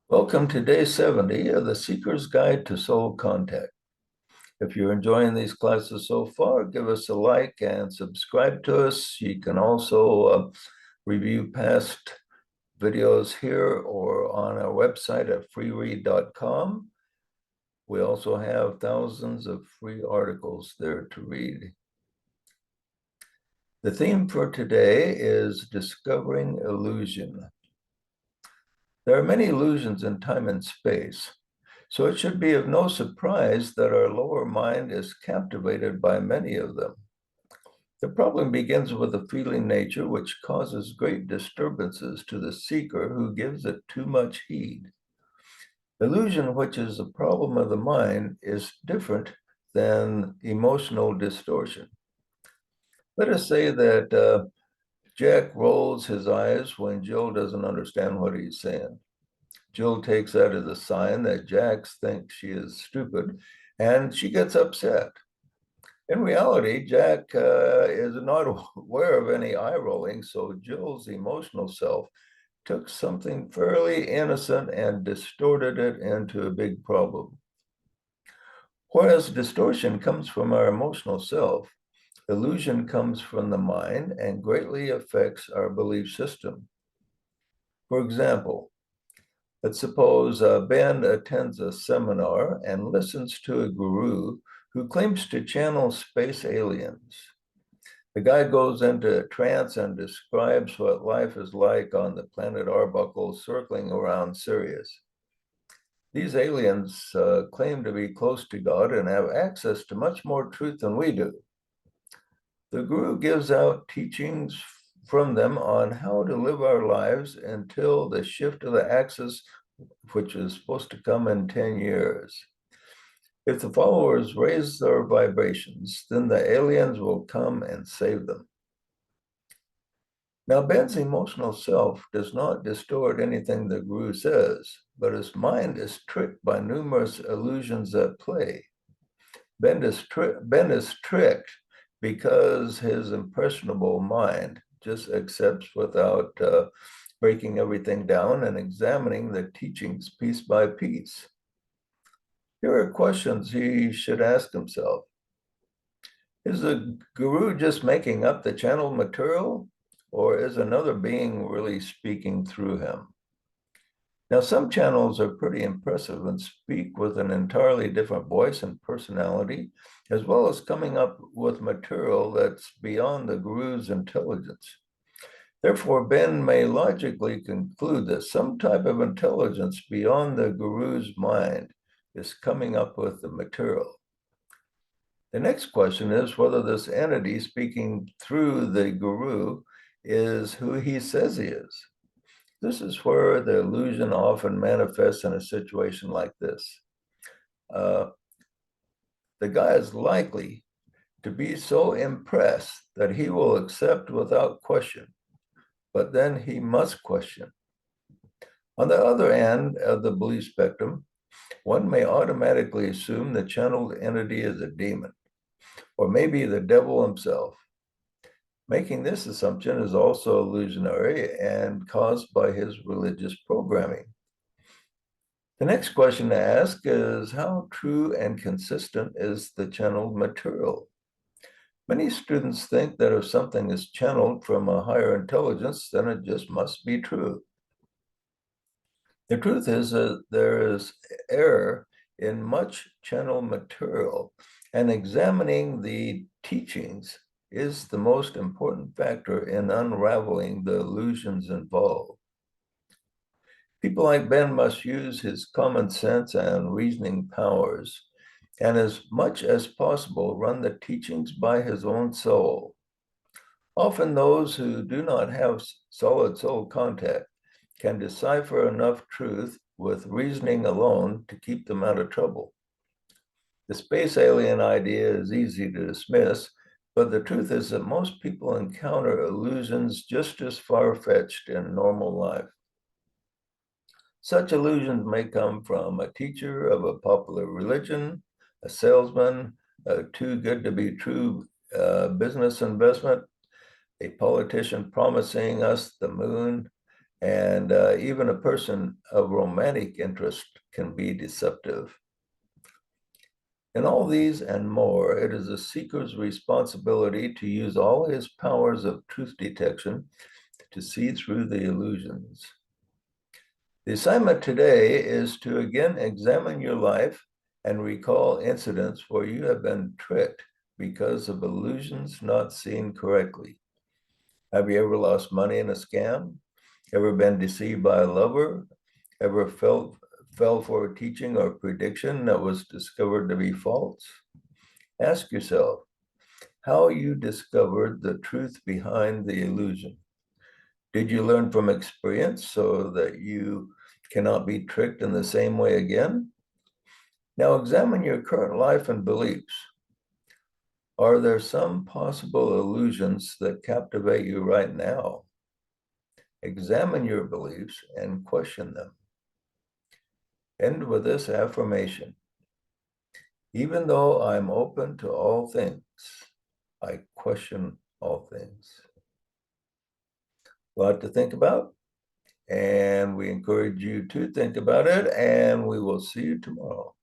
Welcome to day 70 of the Seeker's Guide to Soul Contact. If you're enjoying these classes so far, give us a like and subscribe to us. You can also review past videos here or on our website at freeread.com. We also have thousands of free articles there to read. The theme for today is discovering illusion. There are many illusions in time and space. So it should be of no surprise that our lower mind is captivated by many of them. The problem begins with a feeling nature which causes great disturbances to the seeker who gives it too much heed. Illusion, which is a problem of the mind, is different than emotional distortion. Let us say that Jack rolls his eyes when Jill doesn't understand what he's saying. Jill takes that as a sign that Jack thinks she is stupid, and she gets upset. In reality, Jack is not aware of any eye rolling, so Jill's emotional self took something fairly innocent and distorted it into a big problem. Whereas distortion comes from our emotional self, illusion comes from the mind and greatly affects our belief system. For example, let's suppose Ben attends a seminar and listens to a guru who claims to channel space aliens. The guy goes into a trance and describes what life is like on the planet Arbuckle circling around Sirius. These aliens claim to be close to God and have access to much more truth than we do. The guru gives out teachings from them on how to live our lives until the shift of the axis, which is supposed to come in 10 years. If the followers raise their vibrations, then the aliens will come and save them. Now, Ben's emotional self does not distort anything the guru says, but his mind is tricked by numerous illusions at play. Ben is tricked because his impressionable mind just accepts without breaking everything down and examining the teachings piece by piece. Here are questions he should ask himself. Is the guru just making up the channeled material, or is another being really speaking through him? Now, some channels are pretty impressive and speak with an entirely different voice and personality, as well as coming up with material that's beyond the guru's intelligence. Therefore, Ben may logically conclude that some type of intelligence beyond the guru's mind is coming up with the material. The next question is whether this entity speaking through the guru is who he says he is. This is where the illusion often manifests in a situation like this. The guy is likely to be so impressed that he will accept without question, but then he must question. On the other end of the belief spectrum, one may automatically assume the channeled entity is a demon, or maybe the devil himself. Making this assumption is also illusionary and caused by his religious programming. The next question to ask is how true and consistent is the channeled material? Many students think that if something is channeled from a higher intelligence, then it just must be true. The truth is that there is error in much channeled material, and examining the teachings is the most important factor in unraveling the illusions involved. People like Ben must use his common sense and reasoning powers, and as much as possible run the teachings by his own soul. Often those who do not have solid soul contact can decipher enough truth with reasoning alone to keep them out of trouble. The space alien idea is easy to dismiss, but the truth is that most people encounter illusions just as far-fetched in normal life. Such illusions may come from a teacher of a popular religion, a salesman, a too good to be true business investment, a politician promising us the moon, And even a person of romantic interest can be deceptive. In all these and more, it is a seeker's responsibility to use all his powers of truth detection to see through the illusions. The assignment today is to again examine your life and recall incidents where you have been tricked because of illusions not seen correctly. Have you ever lost money in a scam? Ever been deceived by a lover? Ever fell for a teaching or prediction that was discovered to be false? Ask yourself how you discovered the truth behind the illusion. Did you learn from experience so that you cannot be tricked in the same way again? Now examine your current life and beliefs. Are there some possible illusions that captivate you right now? Examine your beliefs and question them. End with this affirmation. Even though I'm open to all things, I question all things. A lot to think about, and we encourage you to think about it, and we will see you tomorrow.